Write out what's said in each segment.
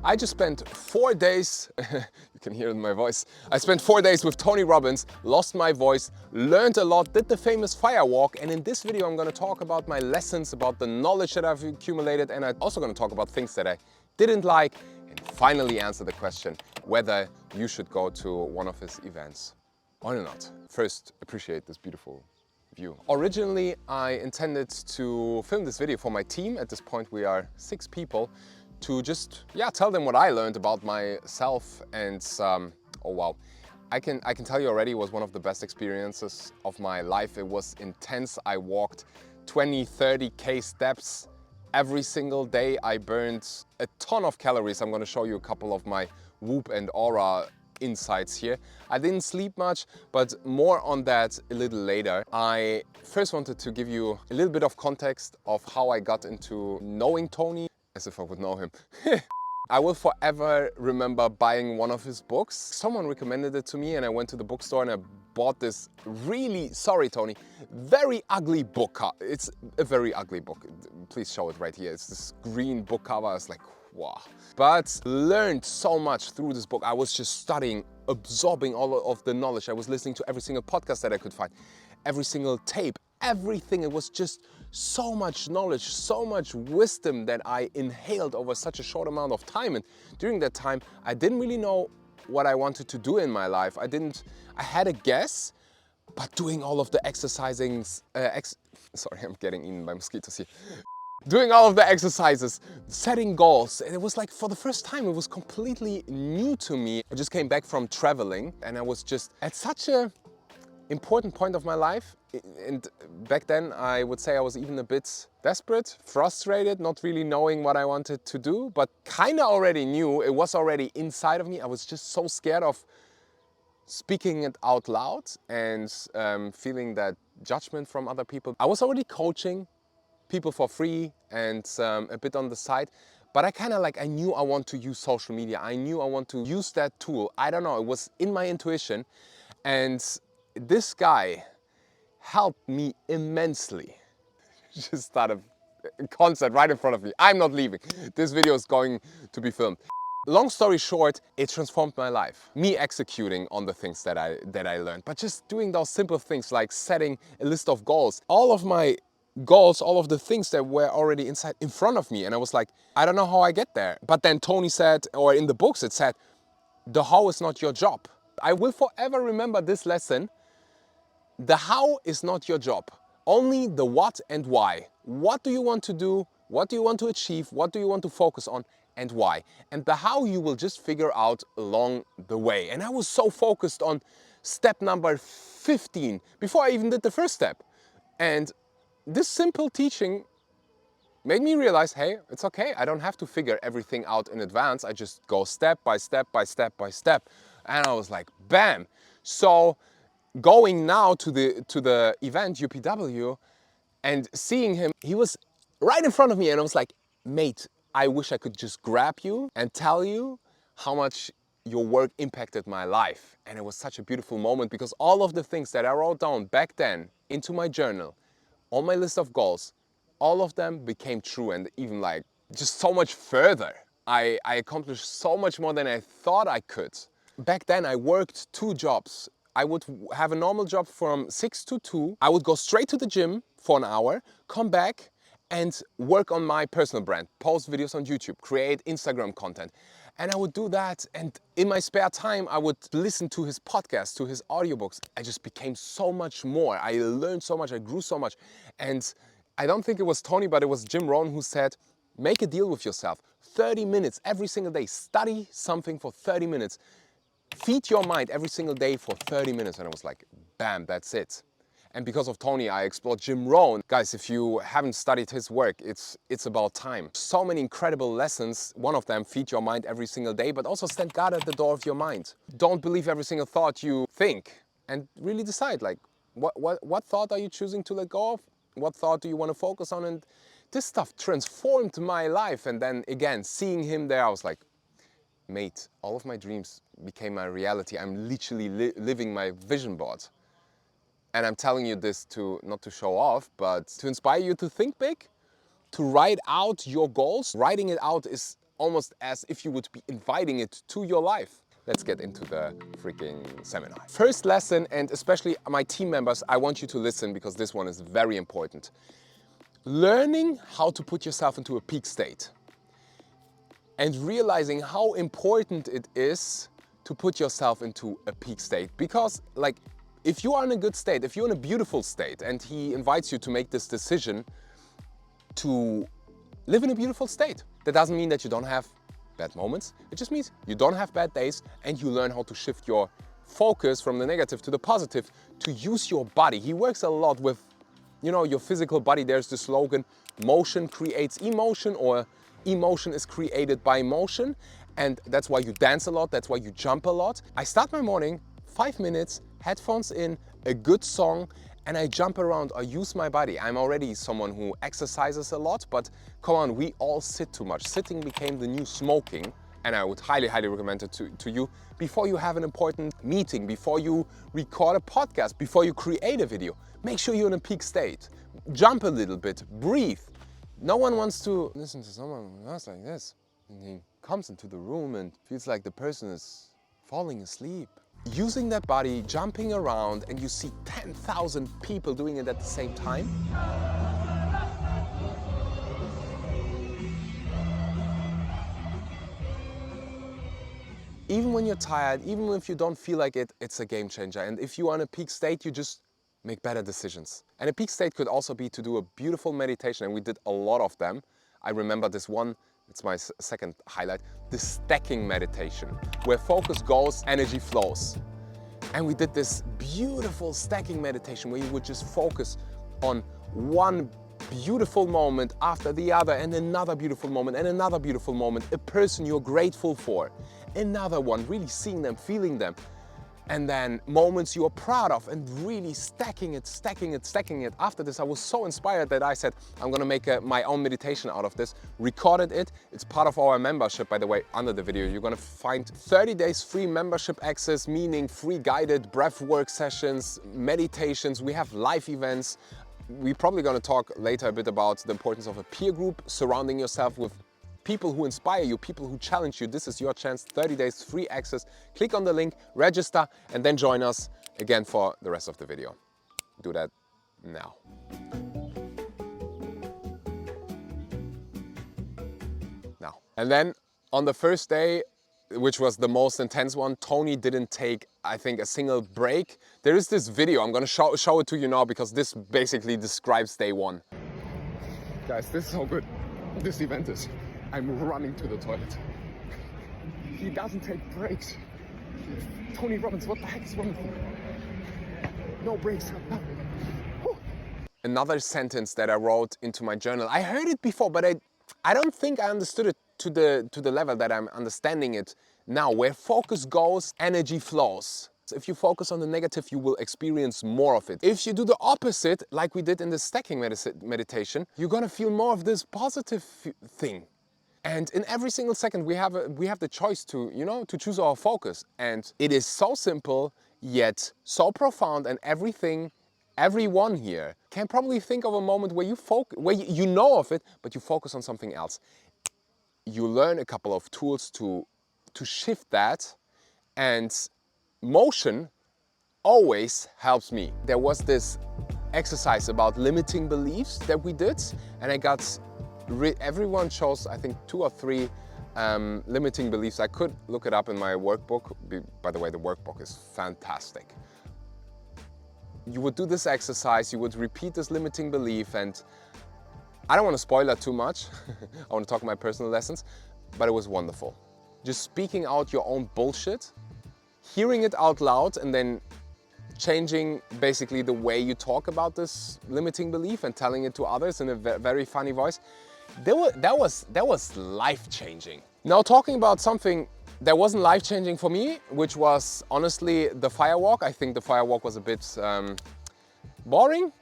I just spent 4 days, you can hear it in my voice. I spent 4 days with Tony Robbins, lost my voice, learned a lot, did the famous fire walk, and in this video I'm going to talk about my lessons, about the knowledge that I've accumulated, and I'm also going to talk about things that I didn't like, and finally answer the question whether you should go to one of his events or not. First, appreciate this beautiful view. Originally, I intended to film this video for my team. At this point, we are 6 people. To just, tell them what I learned about myself, and oh wow. I can tell you already, it was one of the best experiences of my life. It was intense. I walked 20, 30K steps every single day. I burned a ton of calories. I'm going to show you a couple of my Whoop and Aura insights here. I didn't sleep much, but more on that a little later. I first wanted to give you a little bit of context of how I got into knowing Tony, as if I would know him. I will forever remember buying one of his books. Someone recommended it to me and I went to the bookstore and I bought this really, sorry Tony, very ugly book. It's a very ugly book. Please show it right here. It's this green book cover. It's like, wow. But learned so much through this book. I was just studying, absorbing all of the knowledge. I was listening to every single podcast that I could find, every single tape, everything. It was just so much knowledge, so much wisdom that I inhaled over such a short amount of time. And during that time, I didn't really know what I wanted to do in my life. I had a guess, but doing all of the exercising, sorry, I'm getting eaten by mosquitoes here. Doing all of the exercises, setting goals, and it was like, for the first time, it was completely new to me. I just came back from traveling and I was just at such a important point of my life. And back then I would say I was even a bit desperate, frustrated, not really knowing what I wanted to do, but kind of already knew. It was already inside of me. I was just so scared of speaking it out loud and feeling that judgment from other people. I was already coaching people for free and a bit on the side, but I knew I want to use social media. I knew I want to use that tool. I don't know, it was in my intuition. And this guy helped me immensely. Just started a concert right in front of me. I'm not leaving. This video is going to be filmed. Long story short, it transformed my life. Me executing on the things that I learned, but just doing those simple things like setting a list of goals. All of my goals, all of the things that were already inside in front of me. And I was like, I don't know how I get there. But then Tony said, or in the books it said, the how is not your job. I will forever remember this lesson. The how is not your job, only the what and why. What do you want to do? What do you want to achieve? What do you want to focus on and why? And the how you will just figure out along the way. And I was so focused on step number 15 before I even did the first step. And this simple teaching made me realize, hey, it's okay. I don't have to figure everything out in advance. I just go step by step by step by step. And I was like, bam. So going now to the event, UPW, and seeing him, he was right in front of me and I was like, mate, I wish I could just grab you and tell you how much your work impacted my life. And it was such a beautiful moment because all of the things that I wrote down back then into my journal, on my list of goals, all of them became true, and even like just so much further. I accomplished so much more than I thought I could. Back then I worked 2 jobs. I would have a normal job from 6 to 2. I would go straight to the gym for an hour, come back and work on my personal brand, post videos on YouTube, create Instagram content. And I would do that, and in my spare time I would listen to his podcast, to his audiobooks. I just became so much more. I learned so much, I grew so much. And I don't think it was Tony, but it was Jim Rohn who said, make a deal with yourself. 30 minutes every single day. Study something for 30 minutes. Feed your mind every single day for 30 minutes. And I was like, bam, that's it. And because of Tony, I explored Jim Rohn. Guys, if you haven't studied his work, it's about time. So many incredible lessons. One of them, feed your mind every single day, but also stand guard at the door of your mind. Don't believe every single thought you think, and really decide, like, what thought are you choosing to let go of? What thought do you want to focus on? And this stuff transformed my life. And then again, seeing him there, I was like, mate, all of my dreams became my reality. I'm literally living my vision board. And I'm telling you this not to show off, but to inspire you to think big, to write out your goals. Writing it out is almost as if you would be inviting it to your life. Let's get into the freaking seminar. First lesson, and especially my team members, I want you to listen because this one is very important. Learning how to put yourself into a peak state and realizing how important it is to put yourself into a peak state. Because like, if you are in a good state, if you're in a beautiful state and he invites you to make this decision to live in a beautiful state, that doesn't mean that you don't have bad moments. It just means you don't have bad days and you learn how to shift your focus from the negative to the positive, to use your body. He works a lot with, you know, your physical body. There's the slogan, motion creates emotion, or emotion is created by motion. And that's why you dance a lot, that's why you jump a lot. I start my morning, 5 minutes, headphones in, a good song, and I jump around, I use my body. I'm already someone who exercises a lot, but come on, we all sit too much. Sitting became the new smoking, and I would highly, highly recommend it to you before you have an important meeting, before you record a podcast, before you create a video. Make sure you're in a peak state. Jump a little bit, breathe. No one wants to listen to someone who does like this. And he comes into the room and feels like the person is falling asleep. Using that body, jumping around, and you see 10,000 people doing it at the same time. Even when you're tired, even if you don't feel like it, it's a game changer. And if you are in a peak state, you just make better decisions. And a peak state could also be to do a beautiful meditation, and we did a lot of them. I remember this one, it's my second highlight, the stacking meditation, where focus goes, energy flows. And we did this beautiful stacking meditation where you would just focus on one beautiful moment after the other, and another beautiful moment, and another beautiful moment, a person you're grateful for, another one, really seeing them, feeling them. And then moments you are proud of, and really stacking it, stacking it, stacking it. After this, I was so inspired that I said, I'm gonna make my own meditation out of this, recorded it. It's part of our membership, by the way. Under the video, you're gonna find 30 days free membership access, meaning free guided breathwork sessions, meditations. We have live events. We're probably gonna talk later a bit about the importance of a peer group, surrounding yourself with people who inspire you, people who challenge you. This is your chance, 30 days free access. Click on the link, register, and then join us again for the rest of the video. Do that now. And then on the first day, which was the most intense one, Tony didn't take, I think, a single break. There is this video, I'm gonna show it to you now because this basically describes day one. Guys, this is so good. This event is. I'm running to the toilet. He doesn't take breaks. Tony Robbins, what the heck is wrong with him? No breaks. No. Another sentence that I wrote into my journal. I heard it before, but I don't think I understood it to the level that I'm understanding it now. Where focus goes, energy flows. So if you focus on the negative, you will experience more of it. If you do the opposite, like we did in the stacking meditation, you're gonna feel more of this positive thing. And in every single second, we have the choice to, you know, to choose our focus. And it is so simple, yet so profound. And everyone here can probably think of a moment where you know of it, but you focus on something else. You learn a couple of tools to shift that, and motion always helps me. There was this exercise about limiting beliefs that we did, and I got everyone chose, I think, 2 or 3 limiting beliefs. I could look it up in my workbook. By the way, the workbook is fantastic. You would do this exercise, you would repeat this limiting belief, and I don't want to spoil that too much. I want to talk my personal lessons, but it was wonderful. Just speaking out your own bullshit, hearing it out loud, and then changing basically the way you talk about this limiting belief and telling it to others in a very funny voice. That was life-changing. Now, talking about something that wasn't life-changing for me, which was honestly the firewalk. I think the firewalk was a bit boring.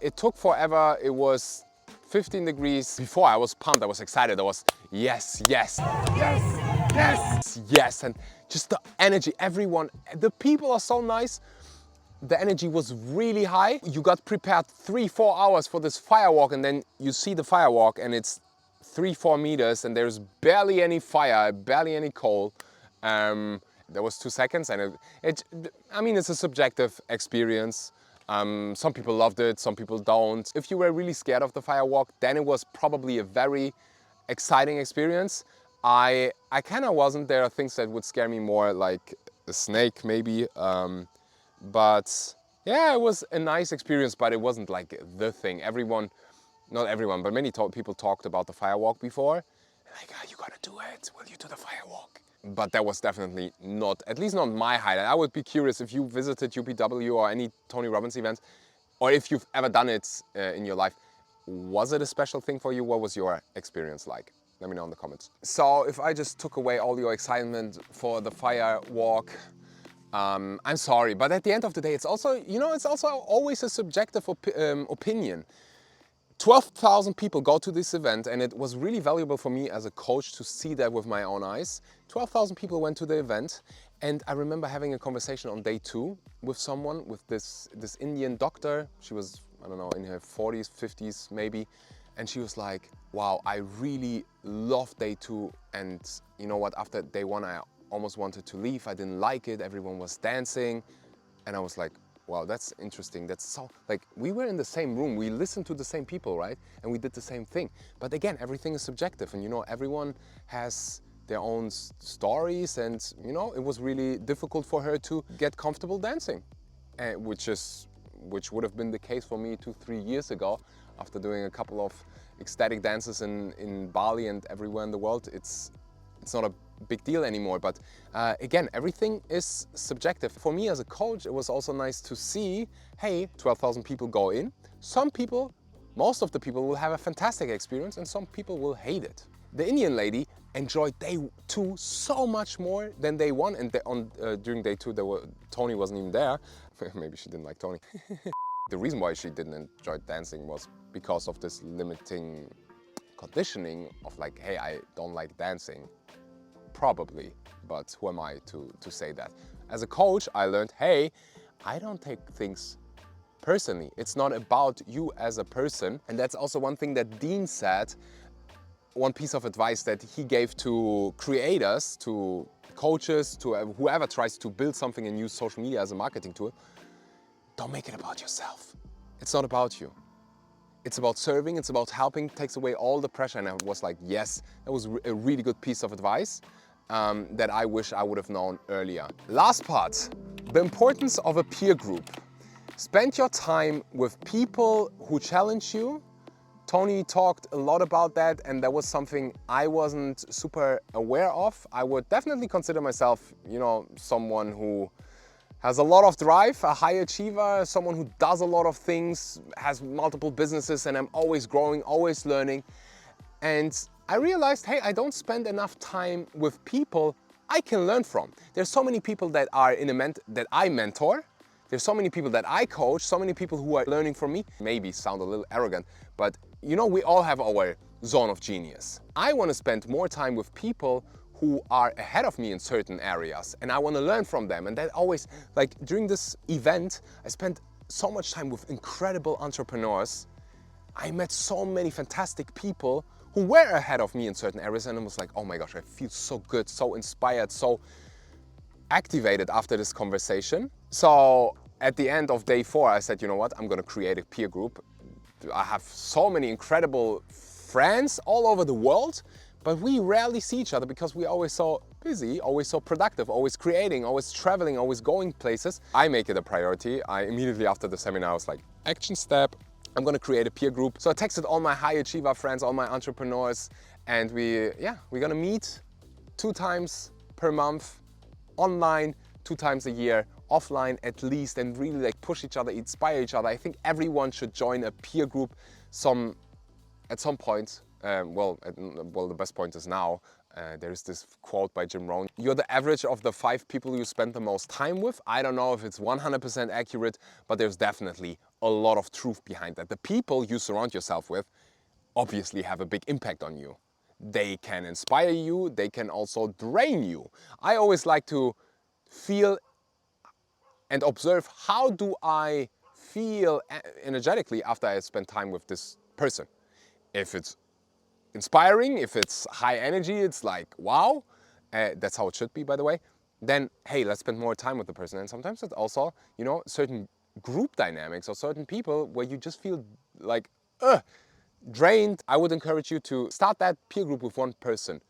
It took forever. It was 15 degrees. Before, I was pumped, I was excited. I was yes, yes, yes, yes, yes. And just the energy, everyone, the people are so nice. The energy was really high. You got prepared 3-4 hours for this firewalk, and then you see the firewalk and it's 3-4 meters and there's barely any fire, barely any coal. There was 2 seconds and I mean, it's a subjective experience. Some people loved it, some people don't. If you were really scared of the firewalk, then it was probably a very exciting experience. I kind of wasn't. There are things that would scare me more, like a snake maybe. But yeah, it was a nice experience, but it wasn't like the thing. Not everyone, but many people talked about the firewalk before. Like, oh, you gotta do it. Will you do the firewalk? But that was definitely not, at least not my highlight. I would be curious if you visited UPW or any Tony Robbins events, or if you've ever done it in your life. Was it a special thing for you? What was your experience like? Let me know in the comments. So if I just took away all your excitement for the firewalk, I'm sorry. But at the end of the day, it's also, you know, it's also always a subjective opinion. 12,000 people go to this event, and it was really valuable for me as a coach to see that with my own eyes. 12,000 people went to the event, and I remember having a conversation on day 2 with someone, with this Indian doctor. She was, I don't know, in her 40s, 50s maybe, and she was like, wow, I really loved day 2, and you know what, after day 1 I almost wanted to leave. I didn't like it, everyone was dancing, and I was like, wow, that's interesting. That's so, like, we were in the same room, we listened to the same people, right? And we did the same thing. But again, everything is subjective, and you know, everyone has their own stories, and you know, it was really difficult for her to get comfortable dancing, which would have been the case for me 2-3 years ago. After doing a couple of ecstatic dances in Bali and everywhere in the world, it's not a big deal anymore. But again, everything is subjective. For me as a coach, it was also nice to see, hey, 12,000 people go in. Some people, most of the people will have a fantastic experience, and some people will hate it. The Indian lady enjoyed day 2 so much more than day 1, and during day 2 Tony wasn't even there. Maybe she didn't like Tony. The reason why she didn't enjoy dancing was because of this limiting conditioning of like, hey, I don't like dancing. Probably, but who am I to say that? As a coach, I learned, hey, I don't take things personally. It's not about you as a person. And that's also one thing that Dean said, one piece of advice that he gave to creators, to coaches, to whoever tries to build something and use social media as a marketing tool. Don't make it about yourself. It's not about you. It's about serving, it's about helping, takes away all the pressure. And I was like, yes, that was a really good piece of advice that I wish I would have known earlier. Last part, the importance of a peer group. Spend your time with people who challenge you. Tony talked a lot about that, and that was something I wasn't super aware of. I would definitely consider myself, you know, someone who has a lot of drive, a high achiever, someone who does a lot of things, has multiple businesses, and I'm always growing, always learning. And I realized, hey, I don't spend enough time with people I can learn from. There's so many people that are that I mentor. There's so many people that I coach, so many people who are learning from me. Maybe sound a little arrogant, but you know, we all have our zone of genius. I want to spend more time with people who are ahead of me in certain areas, and I want to learn from them. And that always, like during this event, I spent so much time with incredible entrepreneurs. I met so many fantastic people who were ahead of me in certain areas, and I was like, oh my gosh, I feel so good, so inspired, so activated after this conversation. So at the end of day 4, I said, you know what, I'm gonna create a peer group. I have so many incredible friends all over the world, but we rarely see each other because we're always so busy, always so productive, always creating, always traveling, always going places. I make it a priority. I immediately after the seminar was like, action step, I'm gonna create a peer group. So I texted all my high achiever friends, all my entrepreneurs, and we're gonna meet 2 times per month, online, 2 times a year, offline at least, and really like push each other, inspire each other. I think everyone should join a peer group at some point. Well, the best point is now. There is this quote by Jim Rohn. You're the average of the 5 people you spend the most time with. I don't know if it's 100% accurate, but there's definitely a lot of truth behind that. The people you surround yourself with obviously have a big impact on you. They can inspire you, they can also drain you. I always like to feel and observe, how do I feel energetically after I spend time with this person. If it's inspiring, if it's high energy, it's like, wow, that's how it should be, by the way, then, hey, let's spend more time with the person. And sometimes it's also, you know, certain group dynamics or certain people where you just feel like, drained. I would encourage you to start that peer group with one person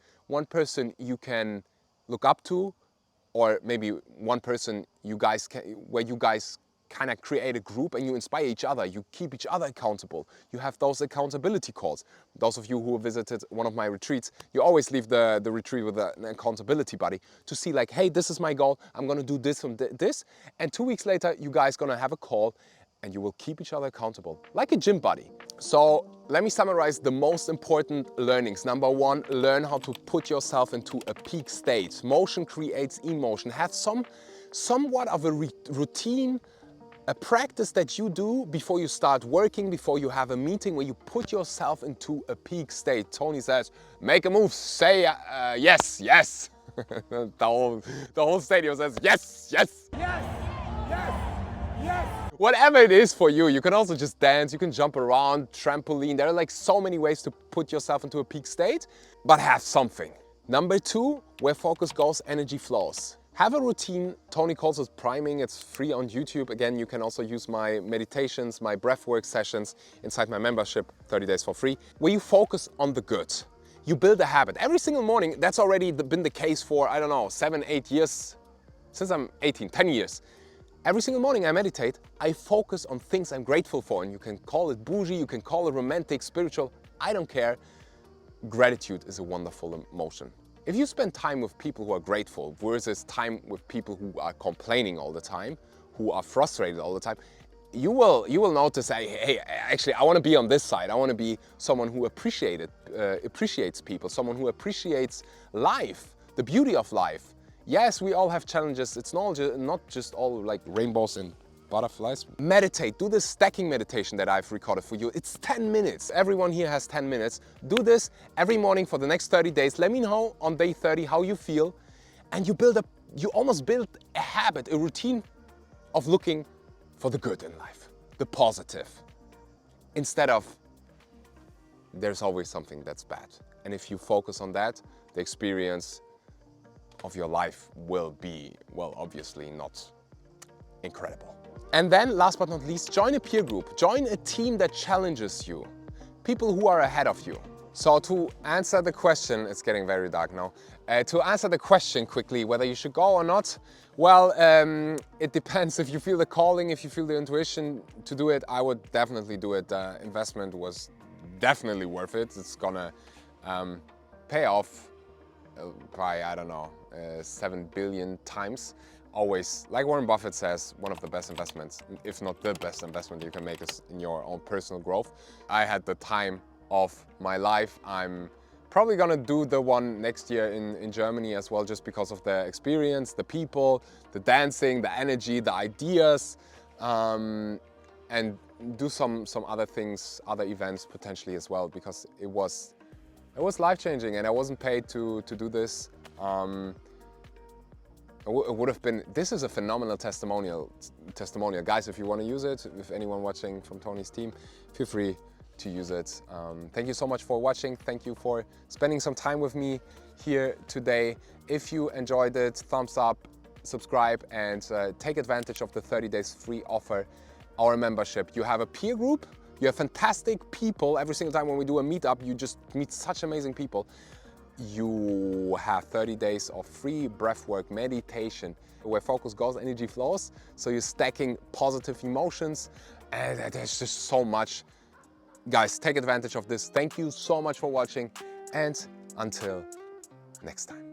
you can look up to, or maybe one person where you guys kind of create a group and you inspire each other, you keep each other accountable, you have those accountability calls. Those of you who visited one of my retreats, you always leave the retreat with an accountability buddy to see like, hey, this is my goal, I'm gonna do this and this, and 2 weeks later you guys gonna have a call and you will keep each other accountable, like a gym buddy. So let me summarize the most important learnings. Number one, learn how to put yourself into a peak state. Motion creates emotion. Have somewhat of a routine, a practice that you do before you start working, before you have a meeting, where you put yourself into a peak state. Tony says, make a move, say yes, yes. the whole stadium says yes, yes. Yes, yes, yes. Whatever it is for you, you can also just dance, you can jump around, trampoline. There are like so many ways to put yourself into a peak state, but have something. Number two, where focus goes, energy flows. Have a routine. Tony calls it priming. It's free on YouTube. Again, you can also use my meditations, my breathwork sessions inside my membership, 30 days for free, where you focus on the good. You build a habit. Every single morning, that's already been the case for, I don't know, 7, 8 years, since I'm 18, 10 years. Every single morning I meditate, I focus on things I'm grateful for, and you can call it bougie, you can call it romantic, spiritual, I don't care. Gratitude is a wonderful emotion. If you spend time with people who are grateful versus time with people who are complaining all the time, who are frustrated all the time, you will notice, hey, actually I want to be on this side. I want to be someone who appreciates people, someone who appreciates life, the beauty of life. Yes, we all have challenges. It's not just all like rainbows and butterflies. Meditate. Do this stacking meditation that I've recorded for you. It's 10 minutes. Everyone here has 10 minutes. Do this every morning for the next 30 days. Let me know on day 30 how you feel. And you almost build a habit, a routine of looking for the good in life, the positive. Instead of, there's always something that's bad. And if you focus on that, the experience of your life will be, well, obviously not incredible. And then, last but not least, join a peer group. Join a team that challenges you. People who are ahead of you. So to answer the question, it's getting very dark now. To answer the question quickly, whether you should go or not, well, it depends. If you feel the calling, if you feel the intuition to do it, I would definitely do it. Investment was definitely worth it. It's gonna pay off by, I don't know, 7 billion times. Always, like Warren Buffett says, one of the best investments, if not the best investment you can make is in your own personal growth. I had the time of my life. I'm probably gonna do the one next year in Germany as well, just because of the experience, the people, the dancing, the energy, the ideas, and do some other things, other events potentially as well, because it was life-changing and I wasn't paid to do this. It would have been, this is a phenomenal testimonial. Guys, if you want to use it, if anyone watching from Tony's team, feel free to use it. Thank you so much for watching. Thank you for spending some time with me here today. If you enjoyed it, thumbs up, subscribe, and take advantage of the 30 days free offer, our membership. You have a peer group, you have fantastic people. Every single time when we do a meetup, you just meet such amazing people. You have 30 days of free breathwork meditation where focus goes, energy flows. So you're stacking positive emotions, and there's just so much. Guys, take advantage of this. Thank you so much for watching, and until next time.